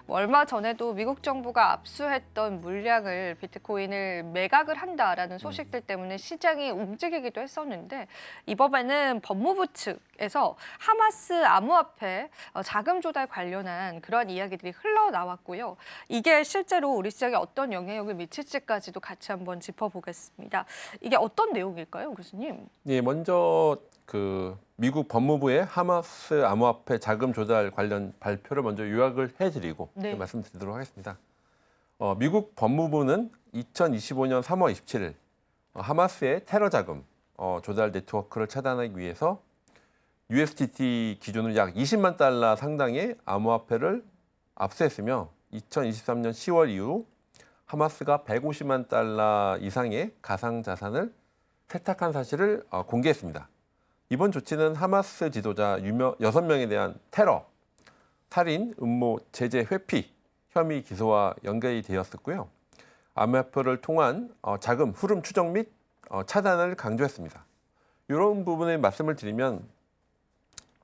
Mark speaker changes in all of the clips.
Speaker 1: 얼마 전에도 미국 정부가 압수했던 물량을 비트코인을 매각을 한다라는 소식들 때문에 시장이 움직이기도 했었는데 이번에는 법무부 측에서 하마스 암호화폐 자금 조달 관련한 그런 이야기들이 흘러나왔고요. 이게 실제로 우리 시장에 어떤 영향력을 미칠지까지도 같이 한번 짚어보겠습니다. 이게 어떤 내용일까요, 교수님?
Speaker 2: 예, 먼저 미국 법무부의 하마스 암호화폐 자금 조달 관련 발표를 먼저 요약을 해드리고 말씀드리도록 하겠습니다. 미국 법무부는 2025년 3월 27일 하마스의 테러 자금 조달 네트워크를 차단하기 위해서 USDT 기준으로 약 20만 달러 상당의 암호화폐를 압수했으며 2023년 10월 이후 하마스가 150만 달러 이상의 가상 자산을 세탁한 사실을 공개했습니다. 이번 조치는 하마스 지도자 6명에 대한 테러, 살인, 음모, 제재 회피 혐의 기소와 연결이 되었었고요. 암호화폐를 통한 자금 흐름 추적 및 차단을 강조했습니다. 이런 부분에 말씀을 드리면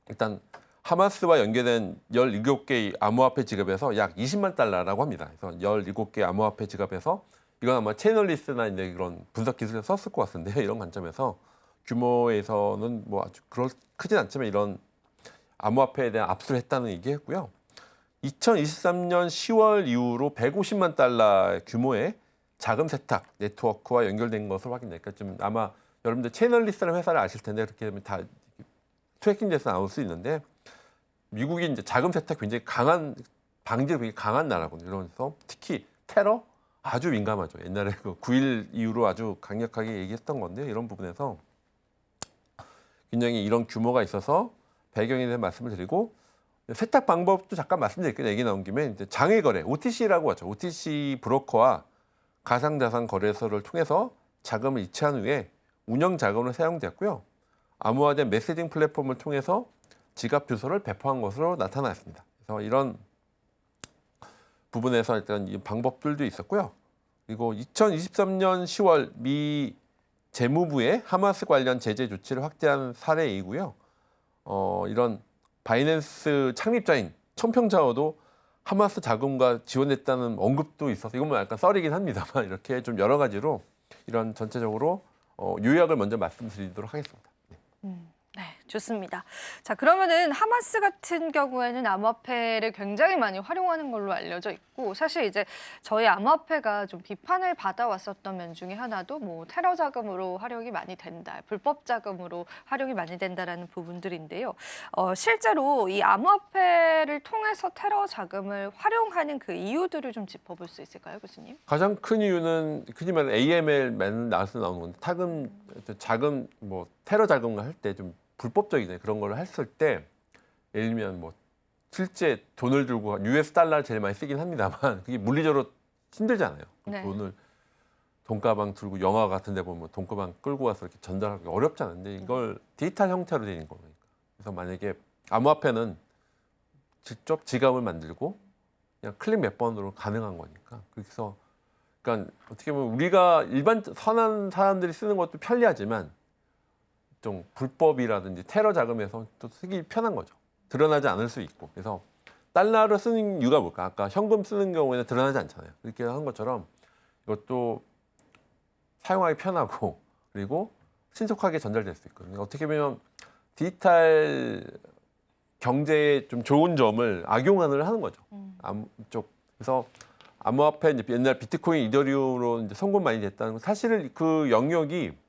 Speaker 2: 일단 하마스와 연계된 17개의 암호화폐 지갑에서 약 20만 달러라고 합니다. 그래서 17개 암호화폐 지갑에서 이건 아마 채널리스트나 이제 그런 분석 기술을 썼을 것 같은데요. 이런 관점에서 규모에서는 뭐 아주 크진 않지만 이런 암호화폐에 대한 압수를 했다는 얘기했고요. 2023년 10월 이후로 150만 달러 규모의 자금 세탁 네트워크와 연결된 것으로 확인되니까 좀 아마 여러분들 채널리스트라는 회사를 아실 텐데 그렇게 되면 다 트래킹돼서 나올 수 있는데 미국이 이제 자금 세탁 굉장히 강한 방지가 굉장히 강한 나라거든요. 그래서 특히 테러 아주 민감하죠. 옛날에 9.1 이후로 아주 강력하게 얘기했던 건데 이런 부분에서 굉장히 이런 규모가 있어서 배경에 대한 말씀을 드리고 세탁 방법도 잠깐 말씀드릴게요. 얘기 나온 김에 이제 장외 거래, OTC라고 하죠. OTC 브로커와 가상자산 거래소를 통해서 자금을 이체한 후에 운영 자금으로 사용됐고요. 암호화된 메시징 플랫폼을 통해서 지갑 주소를 배포한 것으로 나타났습니다. 그래서 이런 부분에서 일단 이 방법들도 있었고요. 그리고 2023년 10월 미 재무부의 하마스 관련 제재 조치를 확대한 사례이고요. 이런 바이낸스 창립자인 천평자오도 하마스 자금과 지원했다는 언급도 있어서 이건 뭐 약간 썰이긴 합니다만 이렇게 좀 여러 가지로 이런 전체적으로 요약을 먼저 말씀드리도록 하겠습니다.
Speaker 1: 네, 좋습니다. 자, 그러면은 하마스 같은 경우에는 암호화폐를 굉장히 많이 활용하는 걸로 알려져 있고 사실 이제 저희 암호화폐가 좀 비판을 받아왔었던 면 중에 하나도 뭐 테러 자금으로 활용이 많이 된다, 불법 자금으로 활용이 많이 된다라는 부분들인데요. 실제로 이 암호화폐를 통해서 테러 자금을 활용하는 그 이유들을 좀 짚어볼 수 있을까요, 교수님?
Speaker 2: 가장 큰 이유는 흔히 말하는 AML 나와서 나오는 건데 자금 뭐 테러 자금을 할 때 좀 불법적이잖아요. 그런 걸 했을 때 예를 들면 뭐 실제 돈을 들고 US 달러를 제일 많이 쓰긴 합니다만 그게 물리적으로 힘들잖아요. 그 돈가방 들고 영화 같은 데 보면 돈가방 끌고 와서 이렇게 전달하기 어렵잖아요. 근데 이걸 디지털 형태로 되는 거니까. 그래서 만약에 암호화폐는 직접 지갑을 만들고 그냥 클릭 몇 번으로 가능한 거니까. 그래서 그러니까 어떻게 보면 우리가 일반 선한 사람들이 쓰는 것도 편리하지만 좀 불법이라든지 테러 자금에서 또 쓰기 편한 거죠. 드러나지 않을 수 있고. 그래서 달러를 쓰는 이유가 뭘까? 아까 현금 쓰는 경우에는 드러나지 않잖아요. 그렇게 한 것처럼 이것도 사용하기 편하고 그리고 신속하게 전달될 수 있거든요. 어떻게 보면 디지털 경제에 좀 좋은 점을 악용을 하는 거죠. 그래서 암호화폐 이제 옛날 비트코인, 이더리움으로 이제 송금 많이 됐다는 건 사실은 그 영역이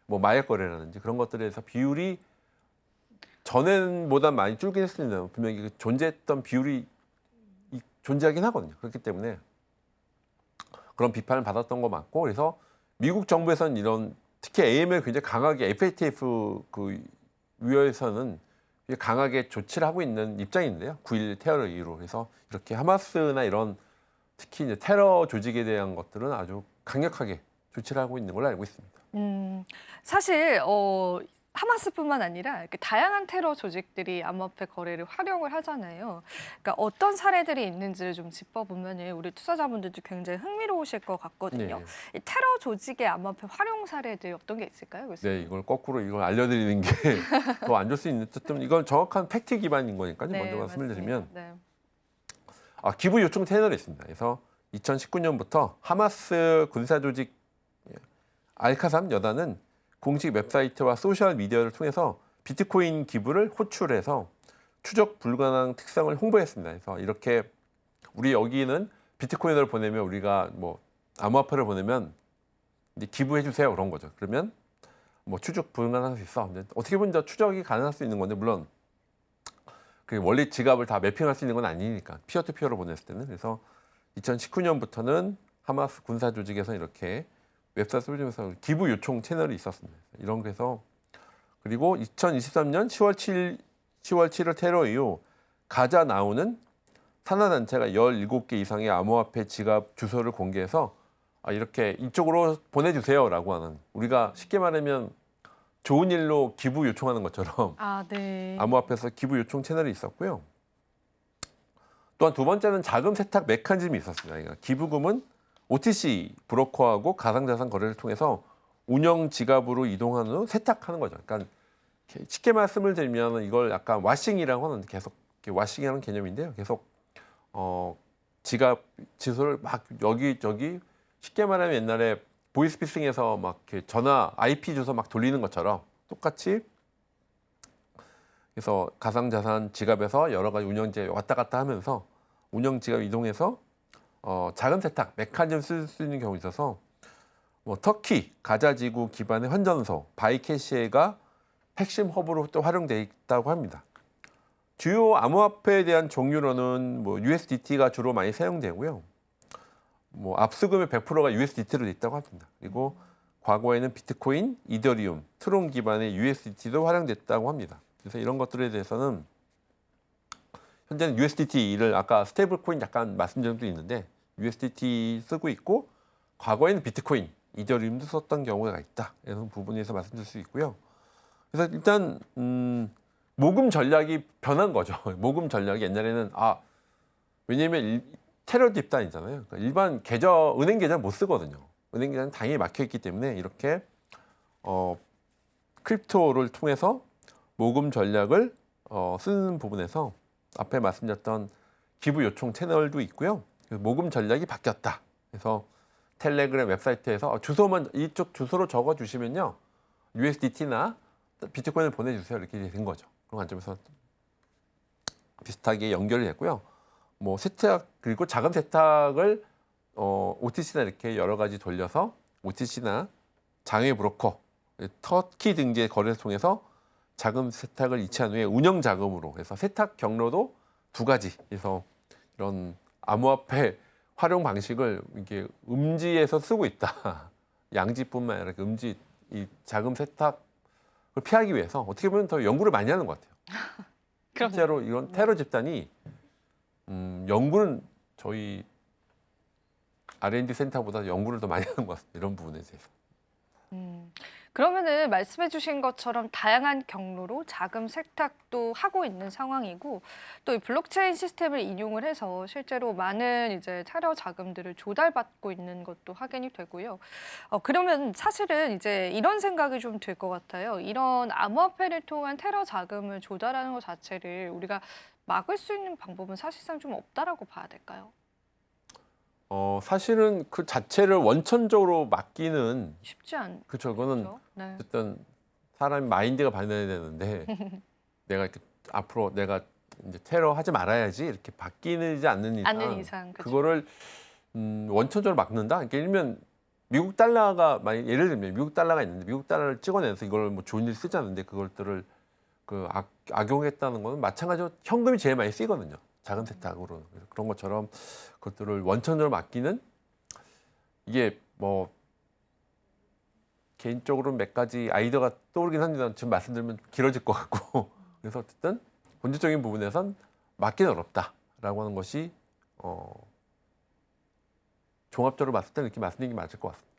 Speaker 2: 뭐 마약 거래라든지 그런 것들에서 비율이 전보다 많이 줄긴 했습니다. 분명히 그 존재했던 비율이 존재하긴 하거든요. 그렇기 때문에 그런 비판을 받았던 거 맞고 그래서 미국 정부에서는 이런 특히 AML 굉장히 강하게 FATF 그 위원회에서는 강하게 조치를 하고 있는 입장인데요. 9.1 테러 이후로 그래서 이렇게 하마스나 이런 특히 이제 테러 조직에 대한 것들은 아주 강력하게 조치를 하고 있는 걸로 알고 있습니다.
Speaker 1: 사실 하마스뿐만 아니라 이렇게 다양한 테러 조직들이 암호화폐 거래를 활용을 하잖아요. 그러니까 어떤 사례들이 있는지를 좀 짚어보면 우리 투자자분들도 굉장히 흥미로우실 것 같거든요. 이 테러 조직의 암호화폐 활용 사례들 어떤 게 있을까요, 교수님?
Speaker 2: 네, 이걸 거꾸로 이걸 알려드리는 게 더 안 좋을 수 있는 어쨌든 이건 정확한 팩트 기반인 거니까요. 먼저 말씀을 드리면 기부 요청 채널이 있습니다. 그래서 2019년부터 하마스 군사 조직 알카삼 여단은 공식 웹사이트와 소셜 미디어를 통해서 비트코인 기부를 호출해서 추적 불가능한 특성을 홍보했습니다. 그래서 이렇게 우리 여기는 비트코인을 보내면 우리가 뭐 암호화폐를 보내면 이제 기부해 주세요 그런 거죠. 그러면 뭐 추적 불가능할 수 있어. 근데 어떻게 보면 추적이 가능할 수 있는 건데 물론 그 원래 지갑을 다 매핑할 수 있는 건 아니니까 피어투피어로 보냈을 때는. 그래서 2019년부터는 하마스 군사 조직에서 이렇게 웹사이트를 통해서 기부 요청 채널이 있었습니다. 이런 거에서 그리고 2023년 10월 7일 테러 이후 가자 나오는 산하단체가 17개 이상의 암호화폐 지갑 주소를 공개해서 이렇게 이쪽으로 보내주세요라고 하는, 우리가 쉽게 말하면 좋은 일로 기부 요청하는 것처럼
Speaker 1: 네.
Speaker 2: 암호화폐에서 기부 요청 채널이 있었고요. 또한 두 번째는 자금 세탁 메커니즘이 있었습니다. 그러니까 기부금은 OTC 브로커하고 가상자산 거래를 통해서 운영 지갑으로 이동한 후 세탁하는 거죠. 그러니까 쉽게 말씀을 드리면 이걸 약간 와싱이라고 하는, 계속 와싱이라는 개념인데요. 계속 지갑 주소를 막 여기저기, 쉽게 말하면 옛날에 보이스피싱에서 막 이렇게 전화 IP 주소 막 돌리는 것처럼 똑같이, 그래서 가상자산 지갑에서 여러 가지 운영지에 왔다 갔다 하면서 운영 지갑 이동해서 자금 세탁 메커니즘 쓸 수 있는 경우가 있어서 뭐 터키 가자지구 기반의 환전소 바이캐시가 핵심 허브로 또 활용돼 있다고 합니다. 주요 암호화폐에 대한 종류로는 뭐 USDT가 주로 많이 사용되고요. 뭐 압수금의 100%가 USDT로 돼 있다고 합니다. 그리고 과거에는 비트코인, 이더리움, 트론 기반의 USDT도 활용됐다고 합니다. 그래서 이런 것들에 대해서는 현재는 USDT를 아까 스테이블 코인 잠깐 말씀드린 적도 있는데 USDT 쓰고 있고, 과거에는 비트코인, 이더리움도 썼던 경우가 있다. 이런 부분에서 말씀드릴 수 있고요. 그래서 일단 모금 전략이 변한 거죠. 모금 전략이 옛날에는 왜냐하면 테러 집단이잖아요. 그러니까 일반 은행 계좌 못 쓰거든요. 은행 계좌는 당연히 막혀 있기 때문에 이렇게 크립토를 통해서 모금 전략을 쓰는 부분에서 앞에 말씀드렸던 기부 요청 채널도 있고요. 모금 전략이 바뀌었다. 그래서 텔레그램 웹사이트에서 주소만 이쪽 주소로 적어 주시면요, USDT나 비트코인을 보내주세요 이렇게 된 거죠. 그런 관점에서 비슷하게 연결이 됐고요. 뭐 세탁, 그리고 자금 세탁을 OTC나 이렇게 여러 가지 돌려서 OTC나 장외 브로커, 터키 등지의 거래를 통해서 자금 세탁을 이체한 후에 운영 자금으로 해서 세탁 경로도 두 가지. 그래서 이런 암호화폐 활용 방식을 이게 음지에서 쓰고 있다. 양지뿐만 아니라 음지, 이 자금 세탁을 피하기 위해서 어떻게 보면 더 연구를 많이 하는 것 같아요. 실제로 이런 테러 집단이 연구는 저희 R&D 센터보다 연구를 더 많이 하는 것 같습니다. 이런 부분에 대해서.
Speaker 1: 그러면은 말씀해 주신 것처럼 다양한 경로로 자금 세탁도 하고 있는 상황이고, 또 이 블록체인 시스템을 인용을 해서 실제로 많은 이제 테러 자금들을 조달받고 있는 것도 확인이 되고요. 그러면 사실은 이제 이런 생각이 좀 들 것 같아요. 이런 암호화폐를 통한 테러 자금을 조달하는 것 자체를 우리가 막을 수 있는 방법은 사실상 좀 없다라고 봐야 될까요?
Speaker 2: 사실은 그 자체를 원천적으로 막기는
Speaker 1: 쉽지 않죠.
Speaker 2: 그렇죠. 그거는
Speaker 1: 네.
Speaker 2: 어쨌든 사람의 마인드가 발전해야 되는데 내가 이렇게 앞으로 내가 이제 테러 하지 말아야지 이렇게 바뀌지 않는 이상,
Speaker 1: 그죠.
Speaker 2: 그거를 원천적으로 막는다. 그러니까 일면 미국 달러가 예를 들면 미국 달러가 있는데 미국 달러를 찍어내서 이걸 뭐 좋은 일 쓰지 않는데 그것들을 악용했다는 거는 마찬가지로 현금이 제일 많이 쓰이거든요. 자금 세탁으로. 그런 것처럼 그것들을 원천적으로 막기는, 이게 뭐 개인적으로 몇 가지 아이디어가 떠오르긴 합니다. 지금 말씀드리면 길어질 것 같고 그래서 어쨌든 본질적인 부분에선 막기는 어렵다라고 하는 것이 종합적으로 봤을 때 이렇게 말씀드리는 게 맞을 것 같습니다.